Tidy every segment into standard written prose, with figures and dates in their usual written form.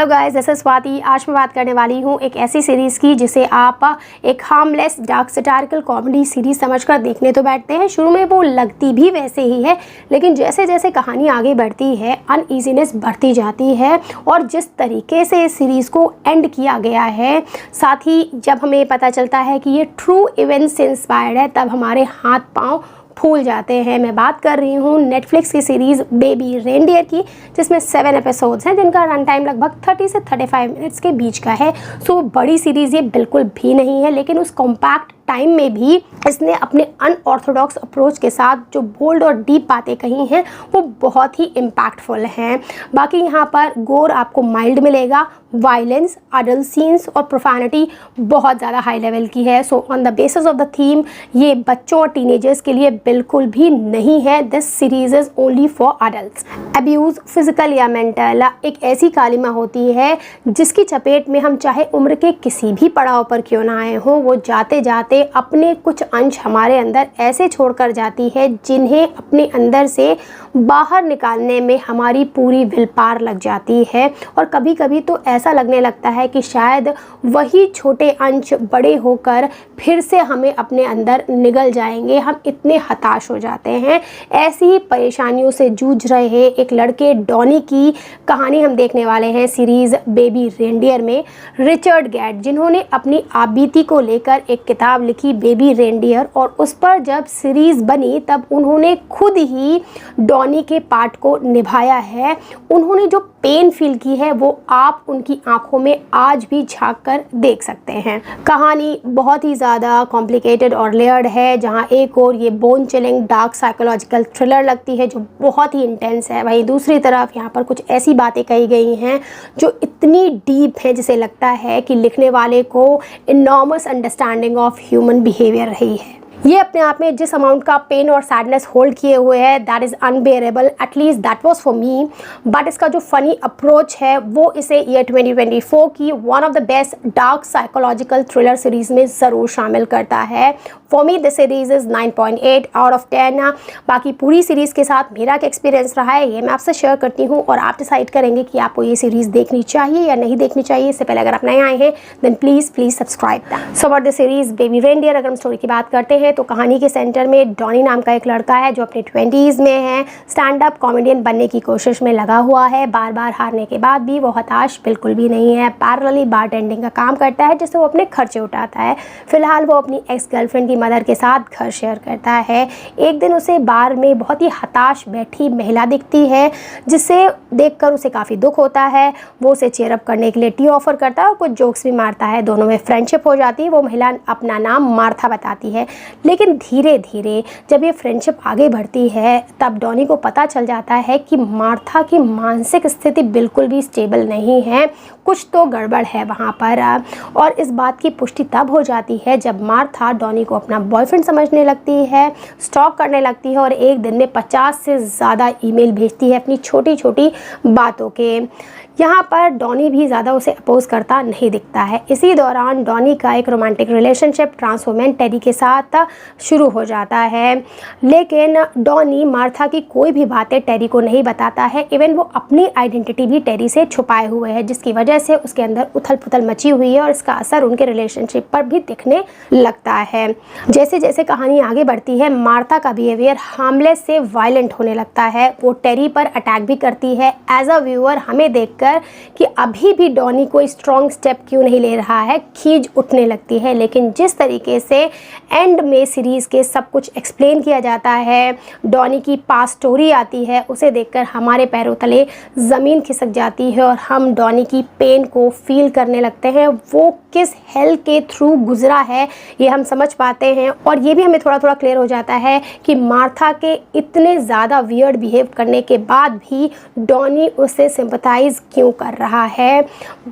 Hello guys, this is Swati. आज मैं बात करने वाली हूँ एक ऐसी सीरीज़ की जिसे आप एक हार्मलेस डार्क सैटारिकल कॉमेडी सीरीज़ समझकर देखने तो बैठते हैं। शुरू में वो लगती भी वैसे ही है, लेकिन जैसे जैसे कहानी आगे बढ़ती है अनईजीनेस बढ़ती जाती है। और जिस तरीके से इस सीरीज़ को एंड किया गया है, साथ ही जब हमें पता चलता है कि ये ट्रू इवेंट्स से इंस्पायर्ड है, तब हमारे हाथ पाँव फूल जाते हैं। मैं बात कर रही हूँ नेटफ्लिक्स की सीरीज़ बेबी रेनडियर की, जिसमें 7 एपिसोड्स हैं, जिनका रन टाइम लगभग 30 से 35 मिनट्स के बीच का है। सो बड़ी सीरीज़ ये बिल्कुल भी नहीं है, लेकिन उस कॉम्पैक्ट टाइम में भी इसने अपने अनऑर्थोडॉक्स अप्रोच के साथ जो बोल्ड और डीप बातें कही हैं वो बहुत ही इम्पैक्टफुल हैं। बाकी यहाँ पर गोर आपको माइल्ड मिलेगा, वायलेंस, अडल्ट सीन्स और प्रोफैनिटी बहुत ज़्यादा हाई लेवल की है। So on the basis of the theme ये बच्चों और टीनेजर्स के लिए बिल्कुल भी नहीं है। This series is only for adults. Abuse, physical या मेंटल, एक ऐसी कालिमा होती है जिसकी चपेट में हम चाहे उम्र के किसी भी पड़ाव पर क्यों ना आए हों, वो जाते जाते अपने कुछ अंश हमारे अंदर ऐसे छोड़कर जाती है जिन्हें अपने अंदर से बाहर निकालने में हमारी पूरी विल पावर लग जाती है। और कभी कभी तो ऐसा लगने लगता है कि शायद वही छोटे अंश बड़े होकर फिर से हमें अपने अंदर निगल जाएंगे। हम इतने हताश हो जाते हैं। ऐसी ही परेशानियों से जूझ रहे एक लड़के डॉनी की कहानी हम देखने वाले हैं सीरीज़ बेबी रेनडियर में। रिचर्ड गैट, जिन्होंने अपनी आपबीती को लेकर एक किताब लिखी बेबी रेनडियर, और उस पर जब सीरीज़ बनी तब उन्होंने खुद ही डॉनी के पार्ट को निभाया है। उन्होंने जो पेन फील की है वो आप उनकी आंखों में आज भी झांक कर देख सकते हैं। कहानी बहुत ही ज़्यादा कॉम्प्लिकेटेड और लेयर्ड है, जहां एक और ये bone chilling dark psychological thriller लगती है जो बहुत ही इंटेंस है, वहीं दूसरी तरफ यहाँ पर कुछ ऐसी बातें कही गई हैं जो इतनी डीप है जिसे लगता है कि लिखने वाले को enormous understanding of human behaviour रही है। ये अपने आप में जिस अमाउंट का पेन और सैडनेस होल्ड किए हुए है, that is unbearable, at least that was for me. But इसका जो फनी अप्रोच है वो इसे ईयर 2024 की one of the best dark psychological thriller series में ज़रूर शामिल करता है। For me this series is 9.8 out of 10। बाकी पूरी सीरीज़ के साथ मेरा क्या एक्सपीरियंस रहा है ये मैं आपसे शेयर करती हूँ, और आप डिसाइड करेंगे कि आपको ये सीरीज़ देखनी चाहिए या नहीं देखनी चाहिए। इससे पहले अगर आप नए आए हैं then please subscribe that. So about the series baby reindeer, अगर हम स्टोरी की बात करते हैं तो कहानी के सेंटर में डॉनी नाम का एक लड़का है जो अपने 20s में है। स्टैंड अप कॉमेडियन बनने की कोशिश में लगा हुआ है। बार बार हारने के बाद भी वो हताश बिल्कुल भी नहीं है। पैरेलली बारटेंडिंग का काम करता है जिससे वो अपने खर्चे उठाता है। फिलहाल वो अपनी एक्स गर्लफ्रेंड की मदर के साथ घर शेयर करता है। एक दिन उसे बार में बहुत ही हताश बैठी महिला दिखती है, जिसे देखकर उसे काफ़ी दुख होता है। वो उसे चेयर अप करने के लिए टी ऑफर करता है और कुछ जोक्स भी मारता है। दोनों में फ्रेंडशिप हो जाती है। वो महिला अपना नाम मार्था बताती है, लेकिन धीरे धीरे जब ये फ्रेंडशिप आगे बढ़ती है तब डॉनी को पता चल जाता है कि मार्था की मानसिक स्थिति बिल्कुल भी स्टेबल नहीं है, कुछ तो गड़बड़ है वहाँ पर। और इस बात की पुष्टि तब हो जाती है जब मार्था डॉनी को अपना बॉयफ्रेंड समझने लगती है, स्टॉक करने लगती है और एक दिन में 50 से ज़्यादा ईमेल भेजती है अपनी छोटी छोटी बातों के। यहाँ पर डॉनी भी ज़्यादा उसे अपोज करता नहीं दिखता है। इसी दौरान डॉनी का एक रोमांटिक रिलेशनशिप ट्रांसवुमन टेरी के साथ शुरू हो जाता है, लेकिन डॉनी मार्था की कोई भी बातें टेरी को नहीं बताता है। इवन वो अपनी आइडेंटिटी भी टेरी से छुपाए हुए है, जिसकी वजह से उसके अंदर उथल पुथल मची हुई है और इसका असर उनके रिलेशनशिप पर भी दिखने लगता है। जैसे जैसे कहानी आगे बढ़ती है मार्था का बिहेवियर हार्मलेस से वायलेंट होने लगता है। वो टेरी पर अटैक भी करती है। एज अ व्यूअर हमें देखकर कि अभी भी डॉनी कोई स्ट्रॉन्ग स्टेप क्यों नहीं ले रहा है, खींच उठने लगती है। लेकिन जिस तरीके से एंड में सीरीज़ के सब कुछ एक्सप्लेन किया जाता है, डॉनी की पास्ट स्टोरी आती है, उसे देखकर हमारे पैरों तले ज़मीन खिसक जाती है और हम डॉनी की पेन को फील करने लगते हैं। वो किस हेल के थ्रू गुजरा है ये हम समझ पाते हैं, और ये भी हमें थोड़ा थोड़ा क्लियर हो जाता है कि मार्था के इतने ज़्यादा वियर्ड बिहेव करने के बाद भी डॉनी उससे सिंपथाइज़ क्यों कर रहा है।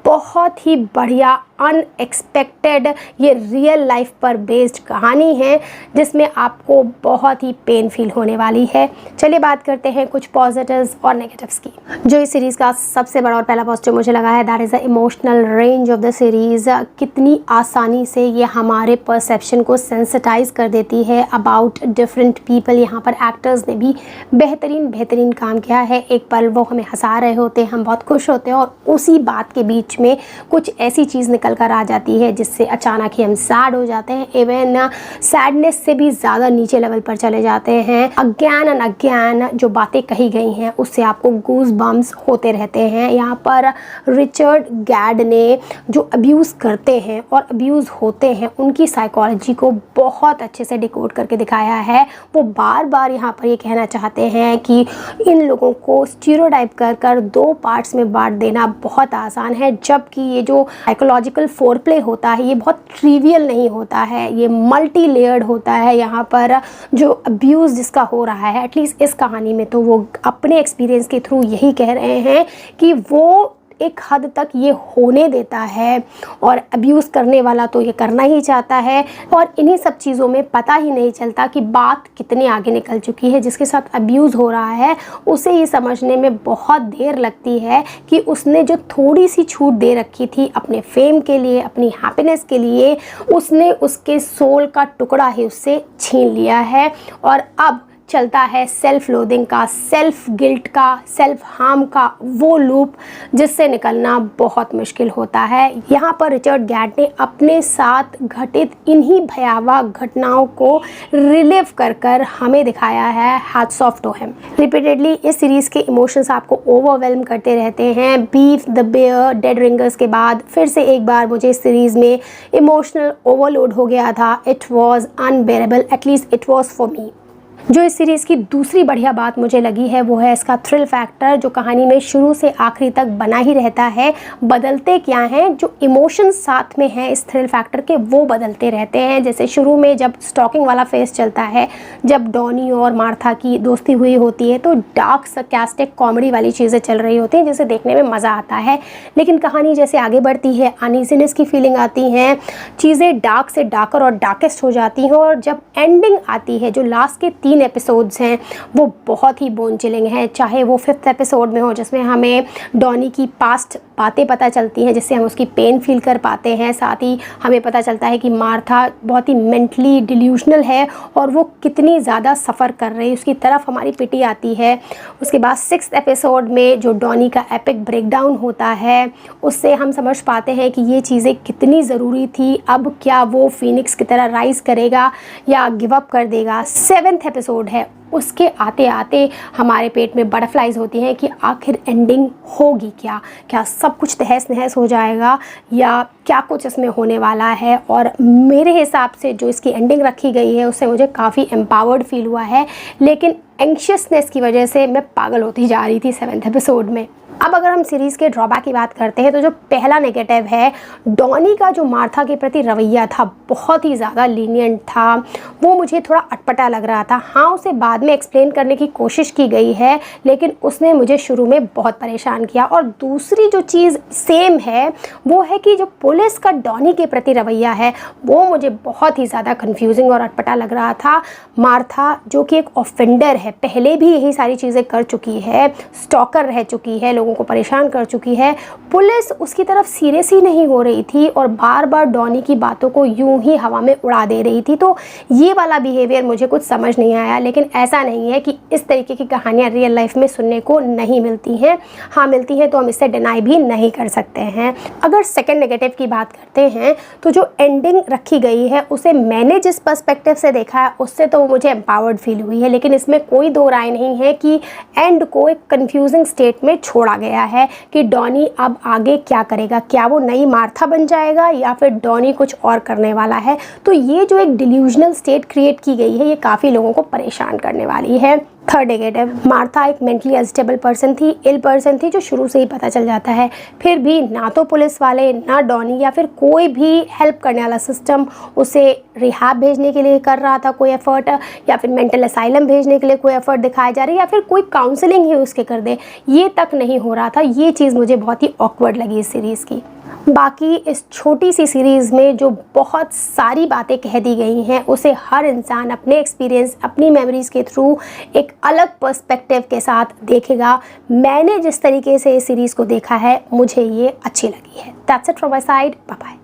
बहुत ही बढ़िया अनएक्सपेक्टेड ये रियल लाइफ पर बेस्ड कहानी है जिसमें आपको बहुत ही पेन फील होने वाली है। चलिए बात करते हैं कुछ पॉजिटिव्स और नेगेटिव्स की। जो इस सीरीज़ का सबसे बड़ा और पहला पॉजिटिव मुझे लगा है that is the emotional range of the series. कितनी आसानी से ये हमारे परसेप्शन को सेंसिटाइज कर देती है अबाउट डिफरेंट पीपल। यहाँ पर एक्टर्स ने भी बेहतरीन काम किया है। एक पल वो हमें हंसा रहे होते हैं, हम बहुत खुश होते हैं और उसी बात के बीच में कुछ ऐसी चीज़ निकल कर आ जाती है जिससे अचानक ही हम सैड हो जाते हैं। इवन सैडनेस से भी ज़्यादा नीचे लेवल पर चले जाते हैं। अगेन एंड अगेन जो बातें कही गई हैं उससे आपको गूज बम्स होते रहते हैं। यहाँ पर रिचर्ड गैड ने जो अब्यूज़ करते हैं और अब्यूज़ होते हैं उनकी साइकोलॉजी को बहुत अच्छे से डिकोड करके दिखाया है। वो बार बार यहाँ पर ये कहना चाहते हैं कि इन लोगों को स्टीरियोटाइप कर दो पार्ट्स में बांट देना बहुत आसान है, जबकि ये जो साइकोलॉजिकल फोरप्ले होता है ये बहुत ट्रिवियल नहीं होता है, ये मल्टी लेयर्ड होता है। यहाँ पर जो अब्यूज़ जिसका हो रहा है एटलीस्ट इस कहानी में तो वो अपने एक्सपीरियंस के थ्रू यही कह रहे हैं कि वो एक हद तक ये होने देता है और अब्यूज़ करने वाला तो ये करना ही चाहता है और इन्हीं सब चीज़ों में पता ही नहीं चलता कि बात कितने आगे निकल चुकी है। जिसके साथ अब्यूज़ हो रहा है उसे ये समझने में बहुत देर लगती है कि उसने जो थोड़ी सी छूट दे रखी थी अपने फेम के लिए, अपनी हैप्पीनेस के लिए, उसने उसके सोल का टुकड़ा ही उससे छीन लिया है। और अब चलता है सेल्फ लोदिंग का, सेल्फ गिल्ट का, सेल्फ हार्म का वो लूप जिससे निकलना बहुत मुश्किल होता है। यहाँ पर रिचर्ड गैड ने अपने साथ घटित इन्हीं भयावह घटनाओं को रिलीव कर हमें दिखाया है। Hats off to him. Repeatedly इस सीरीज़ के इमोशंस आपको ओवरवेलम करते रहते हैं। Beef the bear, dead ringers के बाद फिर से एक बार मुझे इस सीरीज़ में इमोशनल ओवरलोड हो गया था। It was unbearable, at least it was for me. जो इस सीरीज़ की दूसरी बढ़िया बात मुझे लगी है वो है इसका थ्रिल फैक्टर, जो कहानी में शुरू से आखिरी तक बना ही रहता है। बदलते क्या हैं, जो इमोशंस साथ में हैं इस थ्रिल फैक्टर के वो बदलते रहते हैं। जैसे शुरू में जब स्टॉकिंग वाला फेस चलता है, जब डॉनी और मार्था की दोस्ती हुई होती है तो डार्क सरकास्टिक कॉमेडी वाली चीज़ें चल रही होती हैं जिसे देखने में मज़ा आता है। लेकिन कहानी जैसे आगे बढ़ती है अनईजीनेस की फीलिंग आती हैं, चीज़ें डार्क से डार्कर और डार्केस्ट हो जाती हैं और जब एंडिंग आती है जो लास्ट के 3 एपिसोड्स हैं वो बहुत ही बोन चिलिंग है। चाहे वो 5th एपिसोड में हो जिसमें हमें डॉनी की पास्ट बातें पता चलती हैं जिससे हम उसकी पेन फील कर पाते हैं, साथ ही हमें पता चलता है कि मार्था बहुत ही मेंटली डिल्यूशनल है और वो कितनी ज़्यादा सफ़र कर रही है, उसकी तरफ हमारी पिटी आती है। उसके बाद 6th एपिसोड में जो डॉनी का एपिक ब्रेकडाउन होता है उससे हम समझ पाते हैं कि ये चीज़ें कितनी ज़रूरी थी। अब क्या वो फीनिक्स की तरह राइज़ करेगा या गिव अप कर देगा। 7th एपिसोड है, उसके आते आते हमारे पेट में बटरफ्लाइज होती हैं कि आखिर एंडिंग होगी क्या, क्या सब कुछ तहस नहस हो जाएगा या क्या कुछ इसमें होने वाला है। और मेरे हिसाब से जो इसकी एंडिंग रखी गई है उससे मुझे काफ़ी एम्पावर्ड फील हुआ है, लेकिन एंग्शियसनेस की वजह से मैं पागल होती जा रही थी 7th एपिसोड में। अब अगर हम सीरीज़ के ड्रॉबैक की बात करते हैं तो जो पहला नेगेटिव है, डॉनी का जो मार्था के प्रति रवैया था बहुत ही ज़्यादा लीनियंट था, वो मुझे थोड़ा अटपटा लग रहा था। हाँ, उसे बाद में एक्सप्लेन करने की कोशिश की गई है लेकिन उसने मुझे शुरू में बहुत परेशान किया। और दूसरी जो चीज़ सेम है वो है कि जो पुलिस का डॉनी के प्रति रवैया है वो मुझे बहुत ही ज़्यादा कन्फ्यूजिंग और अटपटा लग रहा था। मार्था जो कि एक ऑफेंडर है, पहले भी यही सारी चीज़ें कर चुकी है, स्टॉकर रह चुकी है, लोगों को परेशान कर चुकी है, पुलिस उसकी तरफ सीरियस ही नहीं हो रही थी और बार बार डॉनी की बातों को यूं ही हवा में उड़ा दे रही थी। तो ये वाला बिहेवियर मुझे कुछ समझ नहीं आया। लेकिन ऐसा नहीं है कि इस तरीके की कहानियाँ रियल लाइफ में सुनने को नहीं मिलती हैं, हाँ मिलती हैं, तो हम इससे डिनाई भी नहीं कर सकते हैं। अगर सेकेंड नेगेटिव की बात करते हैं तो जो एंडिंग रखी गई है उसे मैंने जिस पर्सपेक्टिव से देखा है उससे तो मुझे एम्पावर्ड फील हुई है, लेकिन इसमें कोई दो राय नहीं है कि एंड को एक कंफ्यूजिंग स्टेट में छोड़ा गया है कि डॉनी अब आगे क्या करेगा, क्या वो नई मार्था बन जाएगा या फिर डॉनी कुछ और करने वाला है। तो ये जो एक डिल्यूजनल स्टेट क्रिएट की गई है ये काफ़ी लोगों को परेशान करने वाली है। थर्ड नेगेटिव, मार्था एक मेंटली अनस्टेबल पर्सन थी, इल पर्सन थी, जो शुरू से ही पता चल जाता है। फिर भी ना तो पुलिस वाले, ना डॉनी या फिर कोई भी हेल्प करने वाला सिस्टम उसे रिहैब भेजने के लिए कर रहा था कोई एफर्ट, या फिर मेंटल असाइलम भेजने के लिए कोई एफर्ट दिखाया जा रहा है, या फिर कोई काउंसलिंग ही उसके कर दे, ये तक नहीं हो रहा था। ये चीज़ मुझे बहुत ही ऑकवर्ड लगी इस सीरीज़ की। बाकी इस छोटी सी सीरीज़ में जो बहुत सारी बातें कह दी गई हैं उसे हर इंसान अपने एक्सपीरियंस, अपनी मेमोरीज़ के थ्रू एक अलग पर्सपेक्टिव के साथ देखेगा। मैंने जिस तरीके से इस सीरीज़ को देखा है मुझे ये अच्छी लगी है। That's it from my side, bye bye.